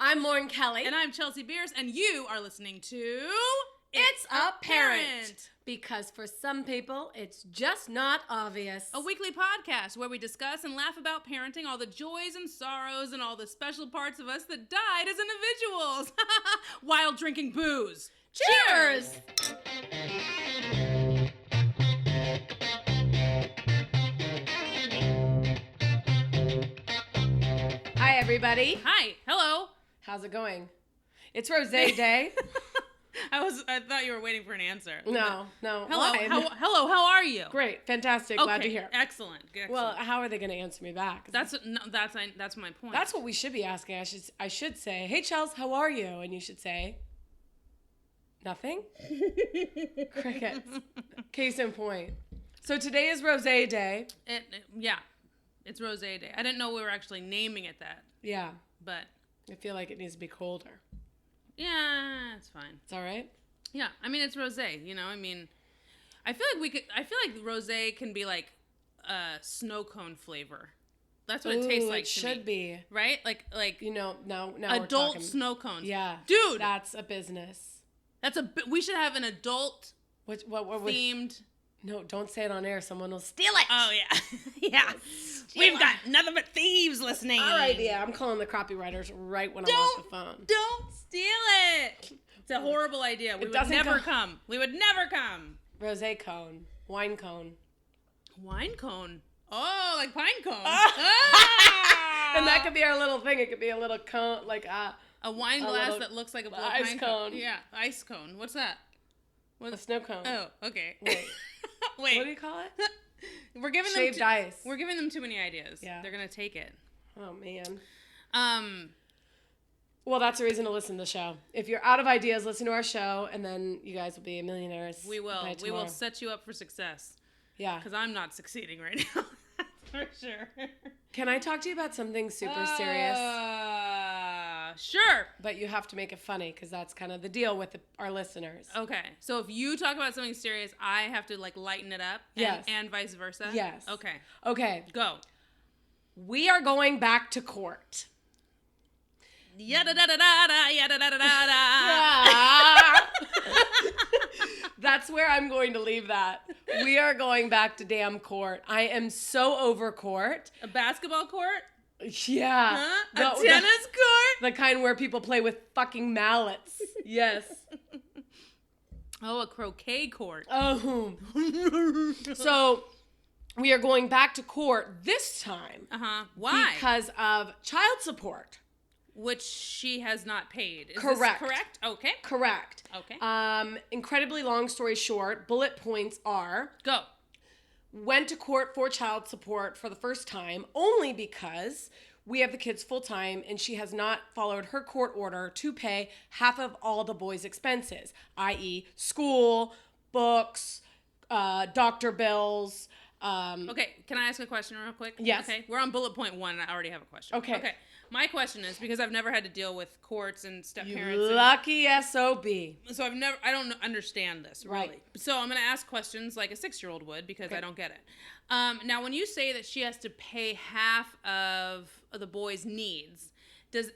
I'm Lauren Kelly. And I'm Chelsea Beers, and you are listening to... It's ApPARENT. Because for some people, it's just not obvious. A weekly podcast where we discuss and laugh about parenting, all the joys and sorrows, and all the special parts of us that died as individuals. While drinking booze. Cheers! Hi, everybody. Hi. Hello. How's it going? It's Rosé Day. I thought you were waiting for an answer. No. Hello. Why? Hello. How are you? Great. Fantastic. Okay, Glad to hear. Excellent. Well, how are they going to answer me back? That's my point. That's what we should be asking. I should say, "Hey, Chels, how are you?" And you should say, "Nothing." Crickets. Case in point. So today is Rosé Day. Yeah, it's Rosé Day. I didn't know we were actually naming it that. Yeah. But I feel like it needs to be colder. Yeah, it's fine. It's all right? Yeah, I mean, it's rosé, you know? I mean, I feel like rosé can be like snow cone flavor. That's what it tastes like to me. It should be. Right? Like you know, now adult we're talking. snow cones. Yeah. Dude! That's a business. We should have an adult what themed... No, don't say it on air. Someone will steal it. Oh, yeah. Yeah. We've got nothing but thieves listening. All right, yeah. I'm calling the copywriters right when I'm off the phone. Don't steal it. It's a horrible idea. We would never come. We would never come. Rosé cone. Wine cone. Wine cone? Oh, like pine cone. Ah! And that could be our little thing. It could be a little cone, like a wine glass that looks like a ice cone. Yeah, ice cone. What's that? A snow cone. Oh, okay. Wait. Wait. What do you call it? We're giving shaved ice. We're giving them too many ideas. Yeah. They're gonna take it. Oh man. Well, that's a reason to listen to the show. If you're out of ideas, listen to our show, and then you guys will be millionaires. We will. We will set you up for success. Yeah. Because I'm not succeeding right now. That's for sure. Can I talk to you about something super serious? Sure. But you have to make it funny, because that's kind of the deal with our listeners. Okay. So if you talk about something serious, I have to like lighten it up. Yes. And vice versa. Yes. Okay. Okay. Go. We are going back to court. Yada da da da da yada da da da da. That's where I'm going to leave that. We are going back to damn court. I am so over court. A basketball court? Yeah. Huh? A tennis court? The kind where people play with fucking mallets. Yes. Oh, a croquet court. Oh. So we are going back to court this time. Why? Because of child support. Which she has not paid. Is Correct. This correct? Okay. Correct. Okay. Incredibly long story short, bullet points are... Go. Went to court for child support for the first time only because we have the kids full time and she has not followed her court order to pay half of all the boys' expenses, i.e. school, books, doctor bills. Okay, can I ask a question real quick? Yes. Okay, we're on bullet point 1 and I already have a question. Okay. My question is, because I've never had to deal with courts and step-parents. You lucky SOB. So I don't understand this, really. Right. So I'm going to ask questions like a 6-year-old would, because I don't get it. Now, when you say that she has to pay half of the boy's needs,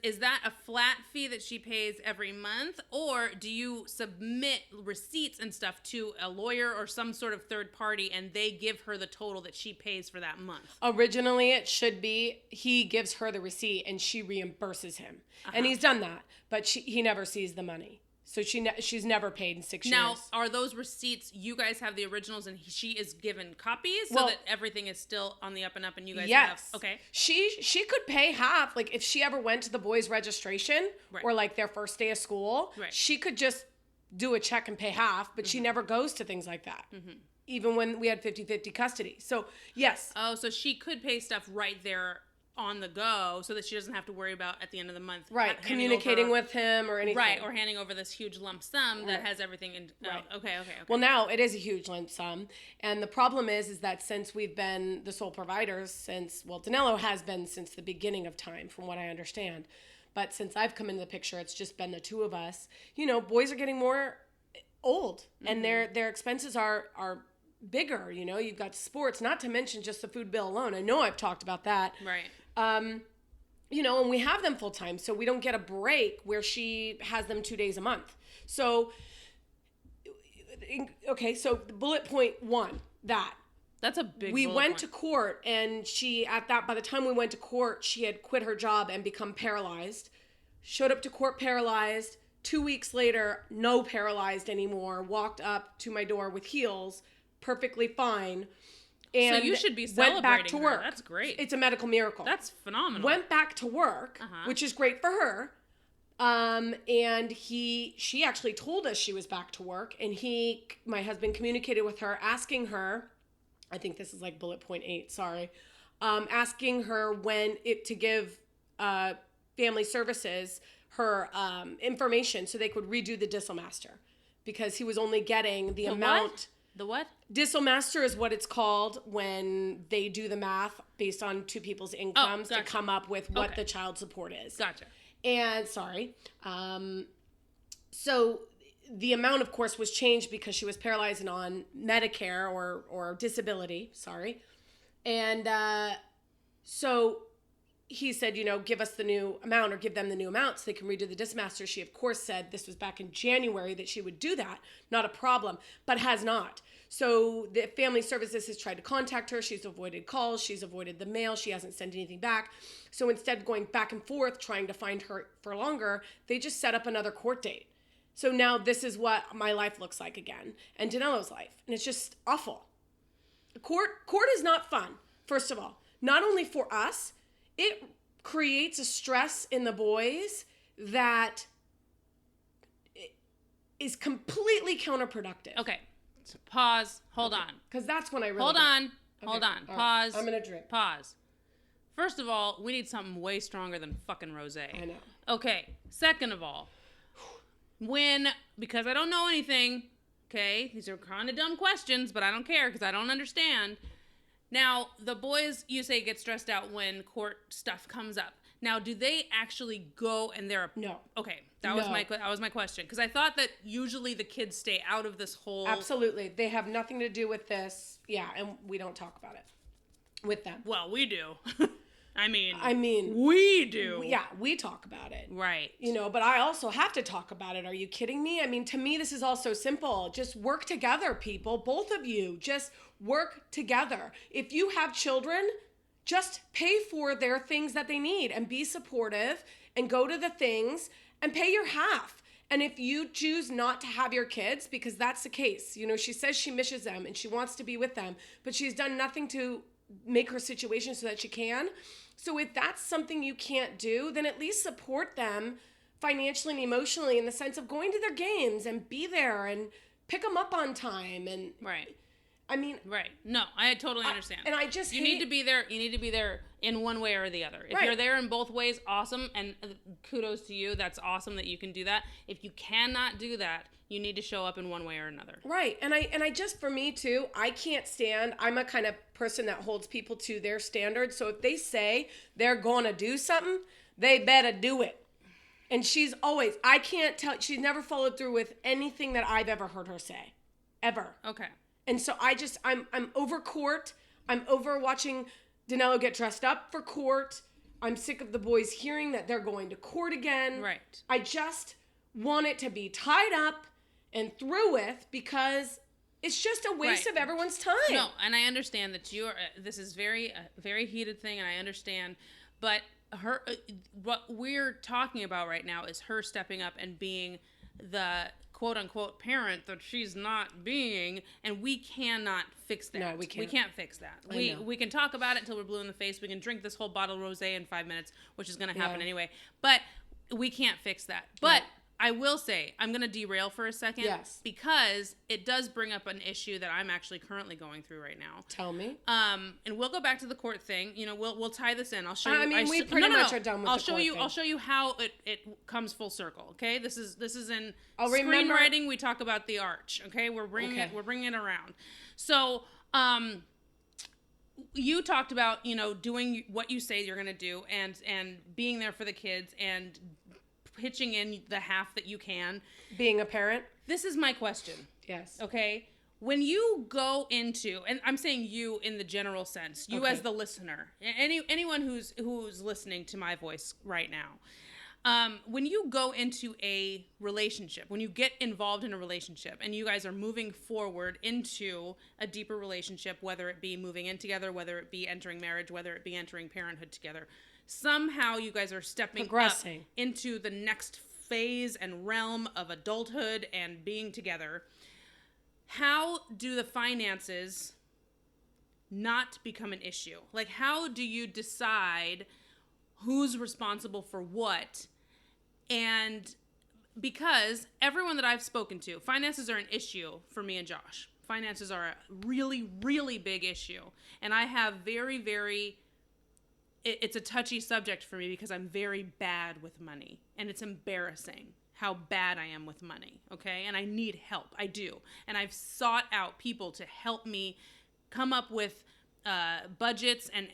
is that a flat fee that she pays every month, or do you submit receipts and stuff to a lawyer or some sort of third party and they give her the total that she pays for that month? Originally, it should be he gives her the receipt and she reimburses him. And he's done that, but he never sees the money. So she's never paid in 6 years. Now, are those receipts, you guys have the originals and she is given copies so that everything is still on the up and up and you guys have... Okay. She could pay half. Like, if she ever went to the boys' registration or, like, their first day of school, she could just do a check and pay half, but she never goes to things like that. Even when we had 50-50 custody. So, yes. Oh, so she could pay stuff right there on the go so that she doesn't have to worry about at the end of the month communicating with him or anything, or handing over this huge lump sum that has everything in okay. Well, now it is a huge lump sum, and the problem is that since we've been the sole providers since Danilo has been since the beginning of time, from what I understand, but since I've come into the picture, it's just been the two of us. You know, boys are getting more old and their expenses are bigger. You know, you've got sports, not to mention just the food bill alone. I know I've talked about that. Right. and we have them full time, so we don't get a break where she has them 2 days a month. So, okay, so bullet point 1, that's a big we bullet went point. to court, and by the time we went to court, she had quit her job and become paralyzed. Showed up to court paralyzed. 2 weeks later, no paralyzed anymore. Walked up to my door with heels, perfectly fine. And so you should be celebrating went back to her. work. That's great. It's a medical miracle. That's phenomenal. Went back to work, which is great for her. And she actually told us she was back to work, and my husband communicated with her, asking her, I think this is like bullet point 8, sorry, asking her to give family services her information so they could redo the Disselmaster, because he was only getting the amount. What? The what? Disselmaster is what it's called when they do the math based on two people's incomes to come up with what the child support is. Gotcha. And so the amount, of course, was changed because she was paralyzed and on Medicare or disability. Sorry. And so he said, give us the new amount, or give them the new amount so they can redo the Disselmaster. She, of course, said this was back in January that she would do that. Not a problem, but has not. So the family services has tried to contact her. She's avoided calls. She's avoided the mail. She hasn't sent anything back. So instead of going back and forth trying to find her for longer, they just set up another court date. So now this is what my life looks like again, and Danello's life. And it's just awful. Court is not fun, first of all. Not only for us, it creates a stress in the boys that is completely counterproductive. Okay. So pause. Hold on. Because that's when I really... Hold on. Okay. Pause. Right. I'm going to drink. Pause. First of all, we need something way stronger than fucking rosé. I know. Okay. Second of all, because I don't know anything, okay, these are kind of dumb questions, but I don't care because I don't understand. Now, the boys, you say, get stressed out when court stuff comes up. Now, do they actually go and they're... No. Okay, that was my question. Because I thought that usually the kids stay out of this whole... Absolutely. They have nothing to do with this. Yeah, and we don't talk about it with them. Well, we do. I mean, we do. Yeah, we talk about it. Right. But I also have to talk about it. Are you kidding me? I mean, to me, this is all so simple. Just work together, people. Both of you. Just work together. If you have children, just pay for their things that they need and be supportive and go to the things and pay your half. And if you choose not to have your kids, because that's the case, she says she misses them and she wants to be with them, but she's done nothing to make her situation so that she can. So if that's something you can't do, then at least support them financially and emotionally in the sense of going to their games and be there and pick them up on time. And right. I mean, right. No, I totally understand. And I just you need to be there. You need to be there in one way or the other. If right. you're there in both ways, awesome. And kudos to you. That's awesome that you can do that. If you cannot do that, you need to show up in one way or another. Right. And I just, for me too, I can't stand, I'm a kind of person that holds people to their standards. So if they say they're going to do something, they better do it. And she's always, I can't tell, she's never followed through with anything that I've ever heard her say. Ever. Okay. And so I'm over court. I'm over watching Danello get dressed up for court. I'm sick of the boys hearing that they're going to court again. Right. I just want it to be tied up and through with, because it's just a waste right. of everyone's time. No, and I understand that this is very heated thing, and I understand, but what we're talking about right now is her stepping up and being the quote-unquote parent that she's not being, and we cannot fix that. No, we can't. We can't fix that. We can talk about it until we're blue in the face. We can drink this whole bottle of rosé in 5 minutes, which is going to happen anyway, but we can't fix that. But right. I will say, I'm going to derail for a second. Yes. Because it does bring up an issue that I'm actually currently going through right now. Tell me. And we'll go back to the court thing. We'll tie this in. I'll show you. I mean, we pretty much are done with I'll the show court you. thing. I'll show you how it comes full circle. Okay. This is in I'll remember. screenwriting. We talk about the arch. Okay. We're bringing it around. So, you talked about, doing what you say you're going to do and being there for the kids and pitching in the half that you can. Being a parent? This is my question. Yes. Okay. when you go into, and I'm saying you in the general sense, you Okay. as the listener, anyone who's listening to my voice right now, when you go into a relationship, when you get involved in a relationship and you guys are moving forward into a deeper relationship, whether it be moving in together, whether it be entering marriage, whether it be entering parenthood together, somehow you guys are stepping Progressing up into the next phase and realm of adulthood and being together. How do the finances not become an issue? Like, how do you decide who's responsible for what? And because everyone that I've spoken to, finances are an issue for me and Josh. Finances are a really, really big issue. And I have it's a touchy subject for me because I'm very bad with money. And it's embarrassing how bad I am with money, okay? And I need help. I do. And I've sought out people to help me come up with budgets and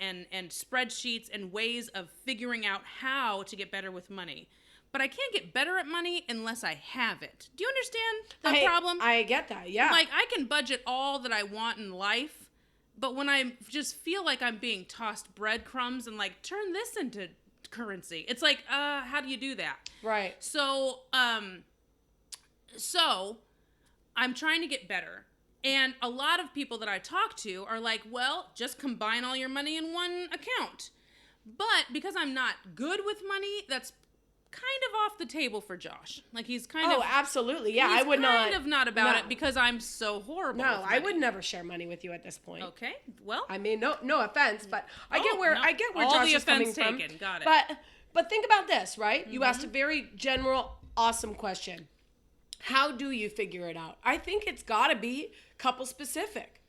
spreadsheets and ways of figuring out how to get better with money. But I can't get better at money unless I have it. Do you understand the problem? I get that, yeah. Like, I can budget all that I want in life, but when I just feel like I'm being tossed breadcrumbs and like, turn this into currency, it's like, how do you do that? Right. So I'm trying to get better. And a lot of people that I talk to are like, well, just combine all your money in one account. But because I'm not good with money, that's kind of off the table for Josh. Like, he's kind of... Oh, absolutely. Yeah, I would kind of not about it because I'm so horrible with No, money. I would never share money with you at this point. Okay, well... I mean, no offense, but I get where all Josh the is coming offense from. taken. Got it. But think about this, right? You asked a very general, awesome question. How do you figure it out? I think it's got to be couple specific.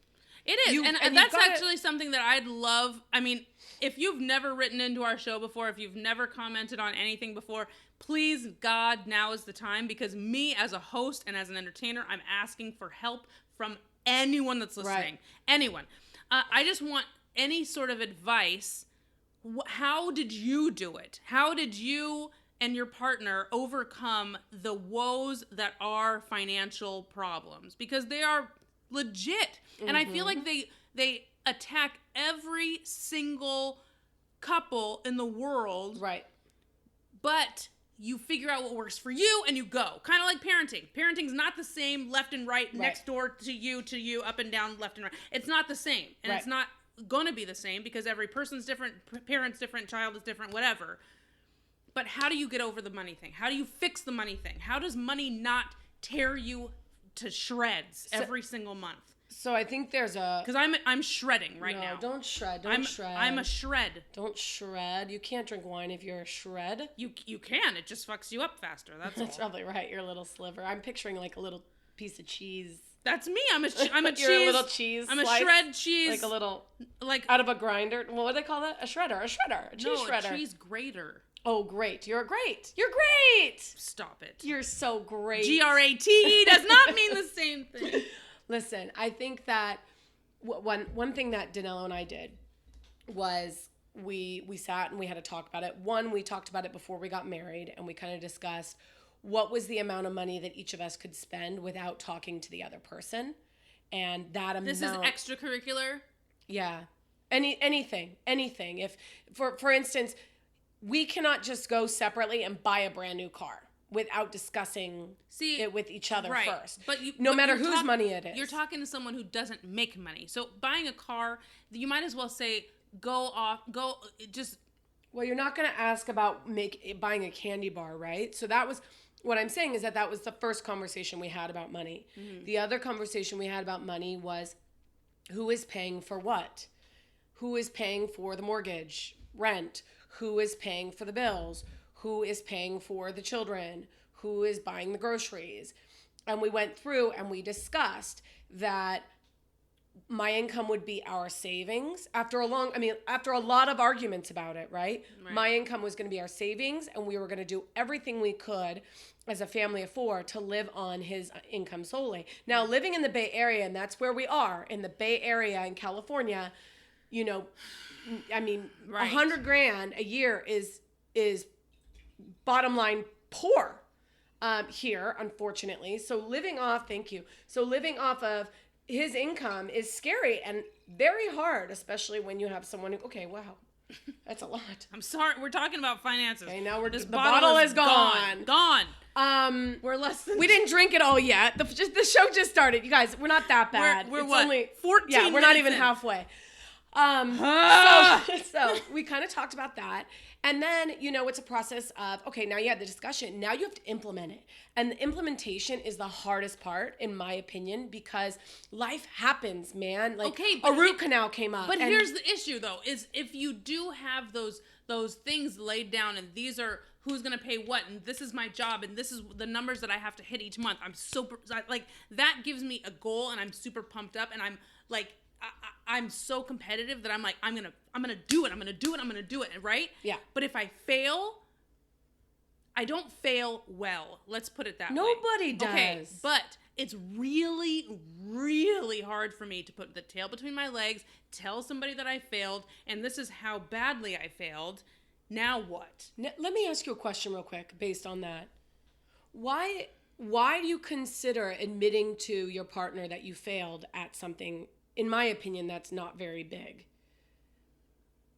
It is, and that's actually something that I'd love. I mean, if you've never written into our show before, if you've never commented on anything before, please, God, now is the time, because me as a host and as an entertainer, I'm asking for help from anyone that's listening. Right. Anyone. I just want any sort of advice. How did you do it? How did you and your partner overcome the woes that are financial problems? Because they are legit. And I feel like they attack every single couple in the world. Right. But you figure out what works for you and you go. Kind of like parenting. Parenting's not the same left and right, next door to you, up and down, left and right. It's not the same. And it's not going to be the same because every person's different, parent's different, child is different, whatever. But how do you get over the money thing? How do you fix the money thing? How does money not tear you to shreds every single month? So I think there's a... Because I'm shredding right now. Don't shred. Don't shred. I'm a shred. Don't shred. You can't drink wine if you're a shred. You can. It just fucks you up faster. That's probably right. You're a little sliver. I'm picturing like a little piece of cheese. That's me. I'm a cheese. You're a little cheese. I'm slice, a shred cheese. Like a little... Like out of a grinder. What do they call that? A shredder. A shredder. A cheese shredder. A cheese grater. Oh, great. You're great. You're great. Stop it. You're so great. GRATE does not mean the same thing. Listen, I think that one thing that Danilo and I did was we sat and we had to talk about it. One, we talked about it before we got married, and we kind of discussed what was the amount of money that each of us could spend without talking to the other person. And that amount... This is extracurricular? Yeah. Anything. If, for instance... We cannot just go separately and buy a brand new car without discussing it with each other first. But no matter whose money it is. You're talking to someone who doesn't make money. So buying a car, you might as well say, Well, you're not going to ask about buying a candy bar, right? So that was, what I'm saying is that was the first conversation we had about money. Mm-hmm. The other conversation we had about money was, who is paying for what? Who is paying for the mortgage, rent? Who is paying for the bills? Who is paying for the children? Who is buying the groceries? And we went through and we discussed that my income would be our savings. After a lot of arguments about it, right? My income was going to be our savings, and we were going to do everything we could as a family of four to live on his income solely. Now, living in the Bay Area, and that's where we are, in the Bay Area in California, $100,000 a year is bottom line poor here, unfortunately. So living off of his income is scary and very hard, especially when you have someone who, okay, wow, that's a lot. I'm sorry, we're talking about finances. Okay, now this the bottle is gone. Gone. We're less than. We didn't drink it all yet. The show just started. You guys, we're not that bad. We're it's what? only 14 Yeah, we're not even in. halfway. So we kind of talked about that. And then, it's a process of, okay, now you had the discussion. Now you have to implement it. And the implementation is the hardest part, in my opinion, because life happens, man. Like, Okay, a root canal came up. But here's the issue, though, is if you do have those things laid down, and these are who's going to pay what, and this is my job, and this is the numbers that I have to hit each month. That gives me a goal, and I'm super pumped up, and I'm like, I'm so competitive that I'm like, I'm gonna do it, right? Yeah. But if I fail, I don't fail well. Let's put it that way. Nobody does. Okay, but it's really, really hard for me to put the tail between my legs, tell somebody that I failed, and this is how badly I failed. Now what? Let me ask you a question real quick based on that. Why do you consider admitting to your partner that you failed at something, in my opinion, that's not very big?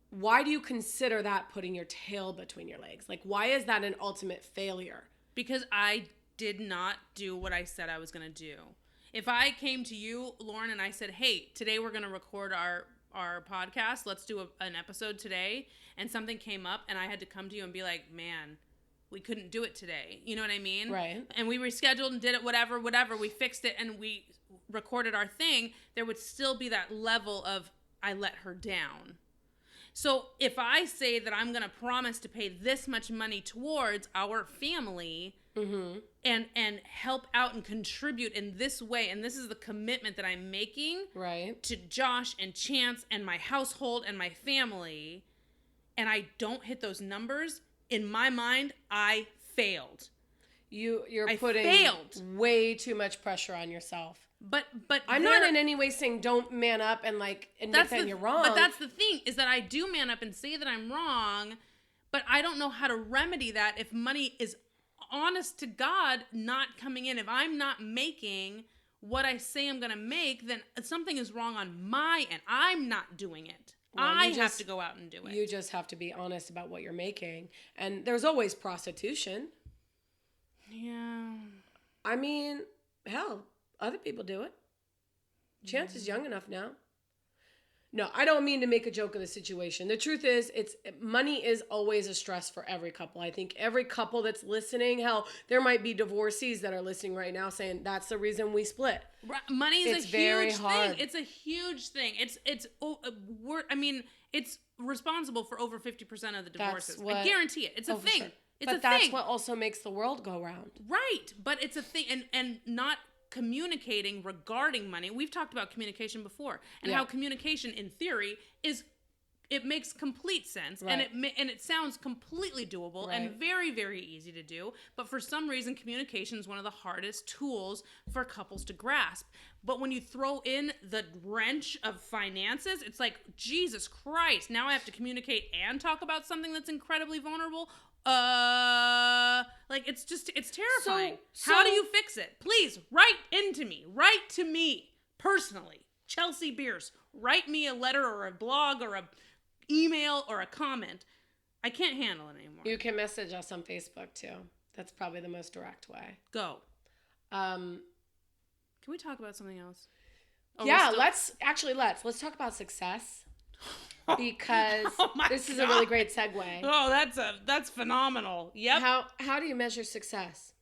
Why do you consider that putting your tail between your legs? Like, why is that an ultimate failure? Because I did not do what I said I was going to do. If I came to you, Lauren, and I said, hey, today we're going to record our podcast. Let's do an episode today. And something came up and I had to come to you and be like, man, we couldn't do it today. You know what I mean? Right. And we rescheduled and did it, whatever. We fixed it and we recorded our thing. There would still be that level of, I let her down. So if I say that I'm going to promise to pay this much money towards our family, mm-hmm. and help out and contribute in this way, and this is the commitment that I'm making, right, to Josh and Chance and my household and my family, and I don't hit those numbers, in my mind, I failed. You're putting way too much pressure on yourself. But I'm not in any way saying don't man up and like admit that you're wrong. But that's the thing, is that I do man up and say that I'm wrong, but I don't know how to remedy that if money is, honest to God, not coming in. If I'm not making what I say I'm going to make, then something is wrong on my end. I'm not doing it. Well, I have to go out and do it. You just have to be honest about what you're making. And there's always prostitution. Yeah. I mean, hell, other people do it. Chance is young enough now. No, I don't mean to make a joke of the situation. The truth is, money is always a stress for every couple. I think every couple that's listening, hell, there might be divorcees that are listening right now saying that's the reason we split. Money is a huge thing. It's a huge thing. It's responsible for over 50% of the divorces. I guarantee it. It's a thing. Sure. It's a thing. But that's what also makes the world go round. Right. But it's a thing. And not communicating regarding money. We've talked about communication before, and how communication in theory it makes complete sense, right. and it sounds completely doable, right. and very, very easy to do. But for some reason, communication is one of the hardest tools for couples to grasp. But when you throw in the wrench of finances, it's like, Jesus Christ, now I have to communicate and talk about something that's incredibly vulnerable. It's terrifying. So how do you fix it? Please write to me personally. Chelsea Bierce, write me a letter or a blog or a email or a comment. I can't handle it anymore. You can message us on Facebook too. That's probably the most direct way. Go. Can we talk about something else? Let's talk about success. Because this is a really great segue. Oh, that's phenomenal. Yep. How do you measure success,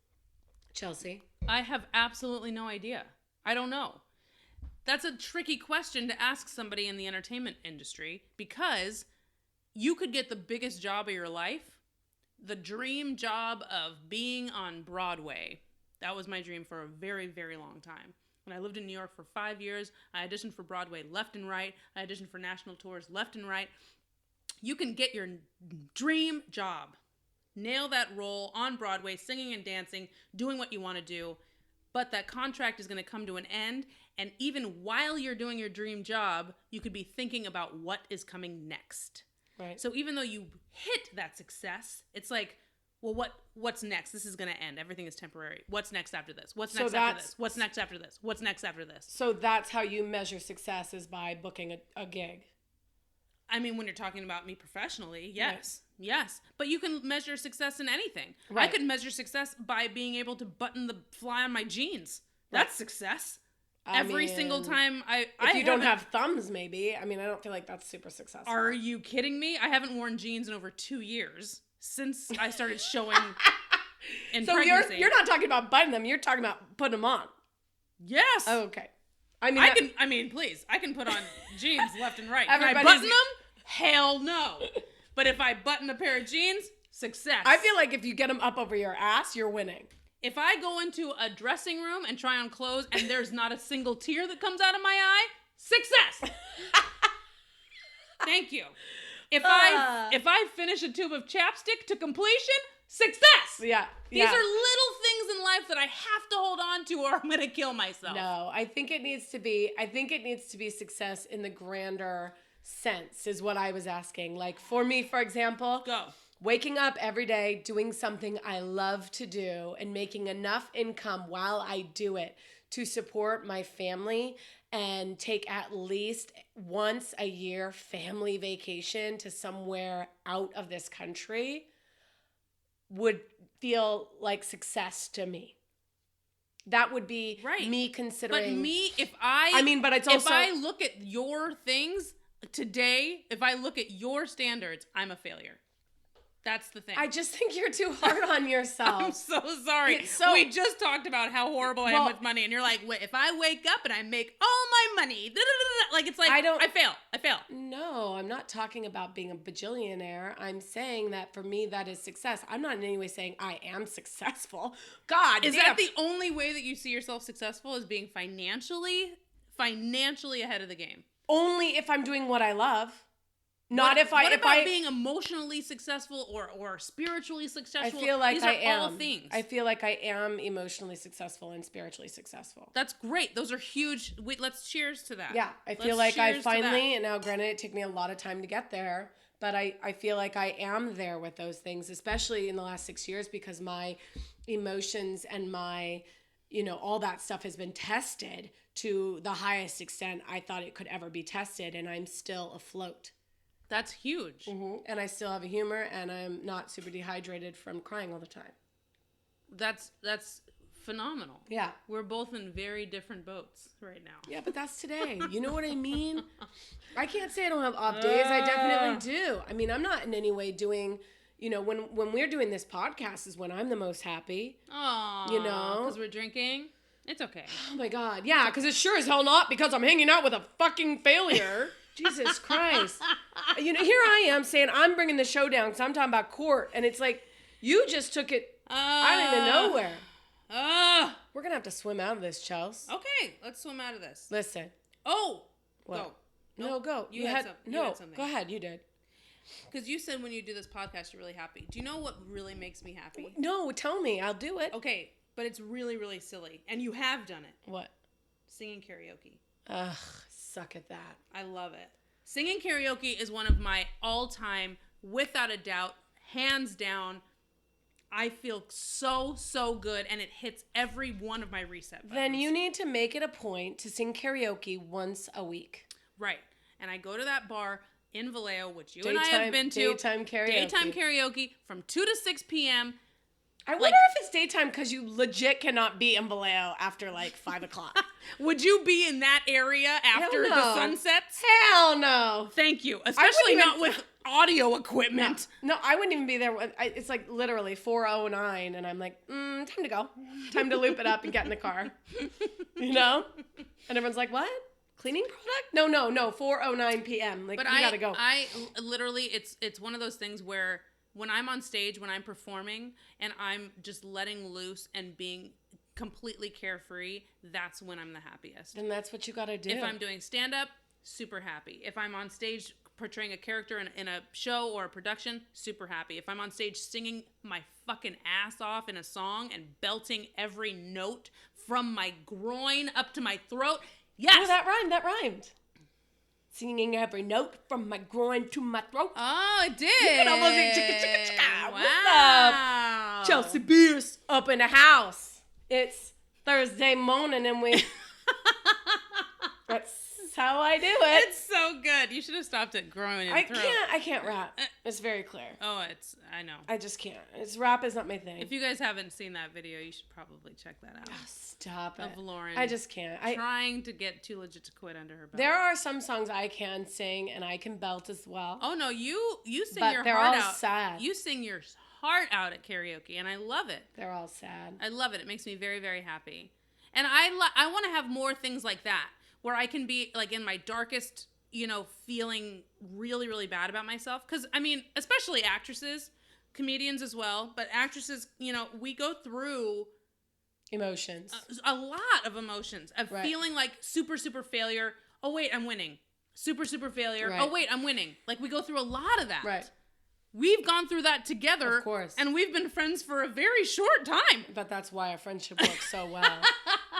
Chelsea? I have absolutely no idea. I don't know. That's a tricky question to ask somebody in the entertainment industry, because you could get the biggest job of your life, the dream job of being on Broadway. That was my dream for a very, very long time. When I lived in New York for 5 years, I auditioned for Broadway left and right. I auditioned for national tours left and right. You can get your dream job. Nail that role on Broadway, singing and dancing, doing what you want to do. But that contract is going to come to an end. And even while you're doing your dream job, you could be thinking about what is coming next. Right. So even though you hit that success, it's like, well, what's next? This is going to end. Everything is temporary. What's next after this? What's So next after this? What's next after this? What's next after this? So that's how you measure success, is by booking a gig. I mean, when you're talking about me professionally, yes. Right. Yes. But you can measure success in anything. Right. I could measure success by being able to button the fly on my jeans. That's success. Every single time if you don't have thumbs, maybe. I mean, I don't feel like that's super successful. Are you kidding me? I haven't worn jeans in over 2 years since I started showing in pregnancy. So you're not talking about buttoning them. You're talking about putting them on. Yes. Oh, okay. Please. I can put on jeans left and right. Can I button them? Hell no. But if I button a pair of jeans, success. I feel like if you get them up over your ass, you're winning. If I go into a dressing room and try on clothes and there's not a single tear that comes out of my eye, success. Thank you. If I finish a tube of chapstick to completion, success. Yeah. These are little things in life that I have to hold on to, or I'm gonna kill myself. No, I think it needs to be success in the grander sense, is what I was asking. Like, for me, for example, waking up every day, doing something I love to do, and making enough income while I do it to support my family and take at least once a year family vacation to somewhere out of this country would feel like success to me. That would be me considering. But me, but it's also, if I look at your things today, if I look at your standards, I'm a failure. That's the thing. I just think you're too hard on yourself. I'm so sorry. We just talked about how horrible I am with money, and you're like, wait, if I wake up and I make all my money, like, it's like, I fail. No, I'm not talking about being a bajillionaire. I'm saying that for me, that is success. I'm not in any way saying I am successful. God, is that the only way that you see yourself successful, is being financially ahead of the game? Only if I'm doing what I love. What about being emotionally successful or spiritually successful? I feel like These I are am. all things. I feel like I am emotionally successful and spiritually successful. That's great. Those are huge. Let's cheers to that. Yeah, I feel like I finally, and now granted it took me a lot of time to get there, but I feel like I am there with those things, especially in the last 6 years, because my emotions and my, all that stuff has been tested to the highest extent I thought it could ever be tested, and I'm still afloat. That's huge. Mm-hmm. And I still have a humor, and I'm not super dehydrated from crying all the time. That's phenomenal. Yeah. We're both in very different boats right now. Yeah, but that's today. You know what I mean? I can't say I don't have off days. I definitely do. I mean, I'm not in any way doing, when we're doing this podcast is when I'm the most happy. Aww. Because we're drinking. It's okay. Oh my God. Yeah, because it's sure as hell not because I'm hanging out with a fucking failure. Jesus Christ. Here I am saying I'm bringing the show down because I'm talking about court. And it's like, you just took it out of nowhere. We're going to have to swim out of this, Chels. Okay, let's swim out of this. Listen. Oh. What? Go. No, go. You had something. Go ahead. You did. Because you said when you do this podcast, you're really happy. Do you know what really makes me happy? No, tell me. I'll do it. Okay, but it's really, really silly. And you have done it. What? Singing karaoke. Ugh, suck at that. I love it. Singing karaoke is one of my all-time, without a doubt, hands down. I feel so good, and it hits every one of my reset buttons. Then you need to make it a point to sing karaoke once a week. Right. And I go to that bar in Vallejo, which and I have been to. Daytime karaoke from 2 to 6 p.m. I wonder if it's daytime because you legit cannot be in Vallejo after 5 o'clock. Would you be in that area after the sun sets? Hell no. Thank you. Especially not with audio equipment. No, I wouldn't even be there. It's literally 4:09 and I'm like, time to go. Time to loop it up and get in the car. And everyone's like, what? Cleaning product? No, 4:09 p.m. But you gotta go. I literally, it's one of those things where when I'm on stage, when I'm performing, and I'm just letting loose and being completely carefree, that's when I'm the happiest. And that's what you gotta do. If I'm doing stand-up, super happy. If I'm on stage portraying a character in a show or a production, super happy. If I'm on stage singing my fucking ass off in a song and belting every note from my groin up to my throat, yes! Oh, that rhymed. Singing every note from my groin to my throat. Oh, it did. You can almost sing chicka chicka chicka. Wow. Chelsea Beers up in the house. It's Thursday morning and that's how I do it. It's so good. You should have stopped it growing in your throat. I can't rap. It's very clear. Oh, I know. I just can't. Rap is not my thing. If you guys haven't seen that video, you should probably check that out. Oh, stop it. Of Lauren. I just can't. Trying to get Too Legit to Quit under her belt. There are some songs I can sing and I can belt as well. Oh no, you sing but your they're heart all out. sad. You sing your heart out at karaoke, and I love it. They're all sad. I love it. It makes me very, very happy. And I want to have more things like that, where I can be like in my darkest, feeling really, really bad about myself. Because, I mean, especially actresses, comedians as well, but actresses, we go through emotions. A lot of emotions of feeling like super, super failure. Oh, wait, I'm winning. Super, super failure. Right. Oh, wait, I'm winning. Like, we go through a lot of that. Right. We've gone through that together. Of course. And we've been friends for a very short time. But that's why our friendship works so well.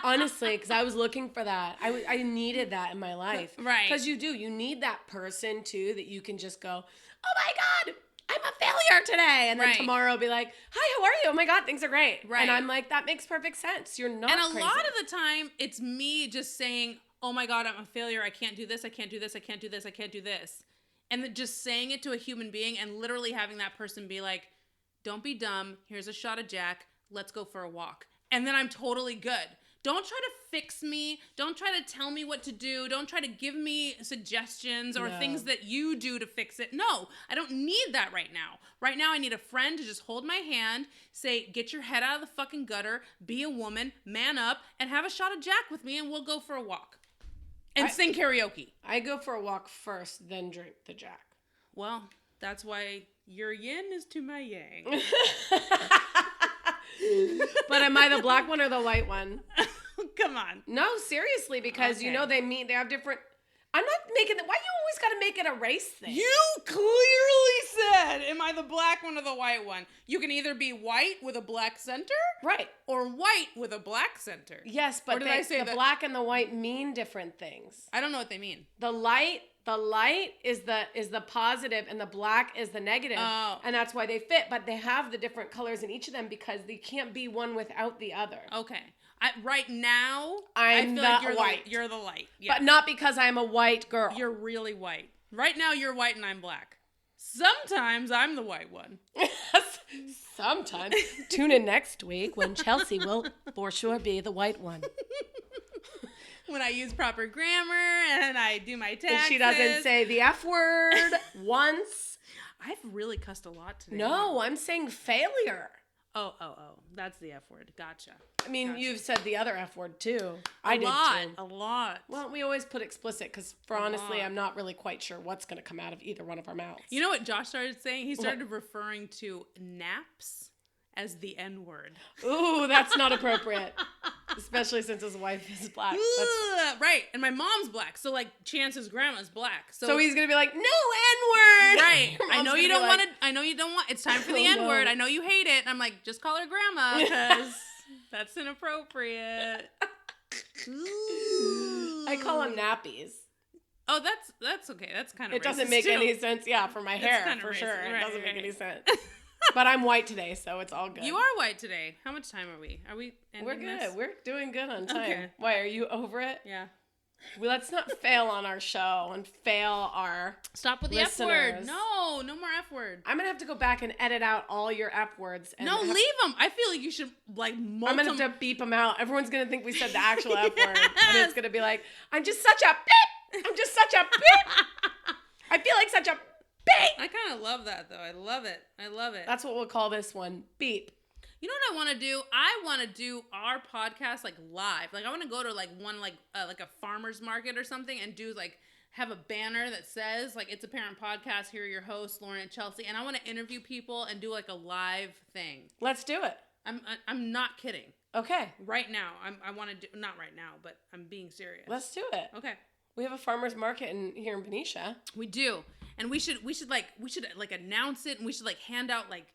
Honestly, because I was looking for that. I needed that in my life. Right. Because you do. You need that person, too, that you can just go, oh, my God, I'm a failure today. And then tomorrow be like, hi, how are you? Oh, my God, things are great. Right. And I'm like, that makes perfect sense. You're not crazy. And a lot of the time, it's me just saying, oh, my God, I'm a failure. I can't do this. I can't do this. I can't do this. I can't do this. And then just saying it to a human being and literally having that person be like, don't be dumb. Here's a shot of Jack. Let's go for a walk. And then I'm totally good. Don't try to fix me. Don't try to tell me what to do. Don't try to give me suggestions or things that you do to fix it. No, I don't need that right now. Right now, I need a friend to just hold my hand, say, get your head out of the fucking gutter, be a woman, man up, and have a shot of Jack with me, and we'll go for a walk. And sing karaoke. I go for a walk first, then drink the Jack. Well, that's why your yin is to my yang. But am I the black one or the white one? Come on. No, seriously, because they have different. I'm not making it. Why you always got to make it a race thing? You clearly said, am I the black one or the white one? You can either be white with a black center. Right. Or white with a black center. Yes, but the black and the white mean different things. I don't know what they mean. The light is the positive and the black is the negative. Oh. And that's why they fit. But they have the different colors in each of them because they can't be one without the other. Okay. Right now, I feel the like you're white. You're the light. Yeah. But not because I'm a white girl. You're really white. Right now, you're white and I'm black. Sometimes I'm the white one. Sometimes. Tune in next week when Chelsea will for sure be the white one. When I use proper grammar and I do my taxes. And she doesn't say the F word once. I've really cussed a lot today. No, I'm saying failure. Oh. That's the F word. Gotcha. I mean, you've said the other F word too. I did too. A lot. Well, we always put explicit because honestly, I'm not really quite sure what's going to come out of either one of our mouths. You know what Josh started saying? He started referring to naps as the N word. Ooh, that's not appropriate. Especially since his wife is black. Right. And my mom's black. So like Chance's grandma's black. So he's going to be like, no N-word. Right. I know you don't want to. I know you don't want. It's time for the N-word. I know you hate it. And I'm like, just call her grandma because that's inappropriate. I call them nappies. Oh, that's okay. That's kind of It doesn't make any sense. Yeah, for my hair, for sure. It doesn't make any sense. But I'm white today, so it's all good. You are white today. How much time are we? We're good. This? We're doing good on time. Okay. Why, are you over it? Yeah. Well, let's not fail on our show and fail our Stop with the listeners. F word. No more F word. I'm going to have to go back and edit out all your F words. And leave them. I feel like you should I'm going to have to beep them out. Everyone's going to think we said the actual F word. And it's going to be like, I'm just such a beep. I'm just such a beep. I feel like such a beep. I kind of love that, though. I love it. That's what we'll call this one. Beep. You know what I want to do? I want to do our podcast like live. Like I want to go to like one like a farmer's market or something and do like have a banner that says like it's a parent podcast. Here are your hosts, Lauren and Chelsea, and I want to interview people and do like a live thing. Let's do it. I'm not kidding. Okay. Right now, I want to do not right now, but I'm being serious. Let's do it. Okay. We have a farmer's market here in Benicia. We do, and we should announce it, and we should like hand out like.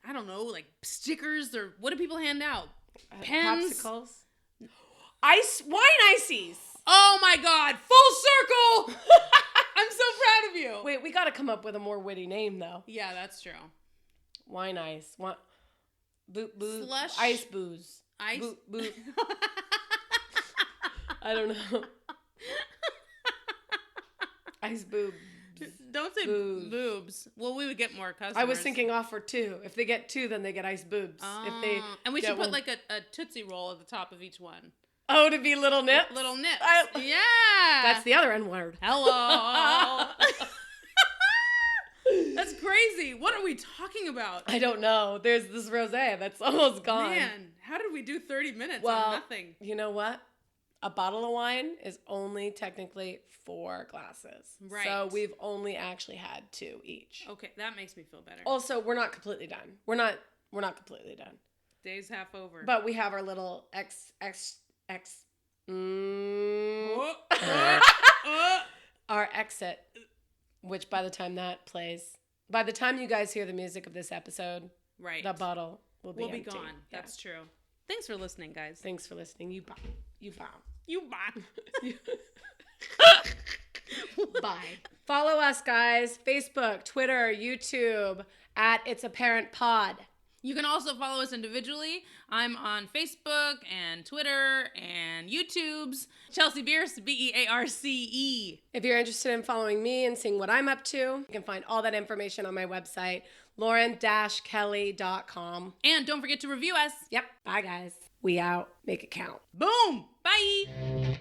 I don't know, like stickers or what do people hand out? Pens? Popsicles? Wine ices! Oh my God, full circle! I'm so proud of you. Wait, we got to come up with a more witty name though. Yeah, that's true. Wine ice. Slush? Ice booze. Ice? Boo. I don't know. Ice boobs. Don't say boobs. Well, we would get more customers. I was thinking offer 2. If they get 2, then they get ice boobs. If they and we should put one. like a Tootsie Roll at the top of each one. Oh, to be little nips? Little nips. Yeah. That's the other N word. Hello. That's crazy. What are we talking about? I don't know. There's this rosé that's almost gone. Man, how did we do 30 minutes well, on nothing? You know what? A bottle of wine is only technically 4 glasses. Right. So we've only actually had 2 each. Okay, that makes me feel better. Also, we're not completely done. We're not completely done. Day's half over. But we have our little our exit, which by the time that plays, by the time you guys hear the music of this episode, right, the bottle will be gone. Yeah. That's true. Thanks for listening, guys. Thanks for listening. You bomb. Bye. Follow us, guys. Facebook, Twitter, YouTube at It's a Parent Pod. You can also follow us individually. I'm on Facebook and Twitter and YouTube's Chelsea Bierce, Bearce. If you're interested in following me and seeing what I'm up to, you can find all that information on my website, lauren-kelly.com. And don't forget to review us. Yep. Bye, guys. We out. Make it count. Boom. Bye.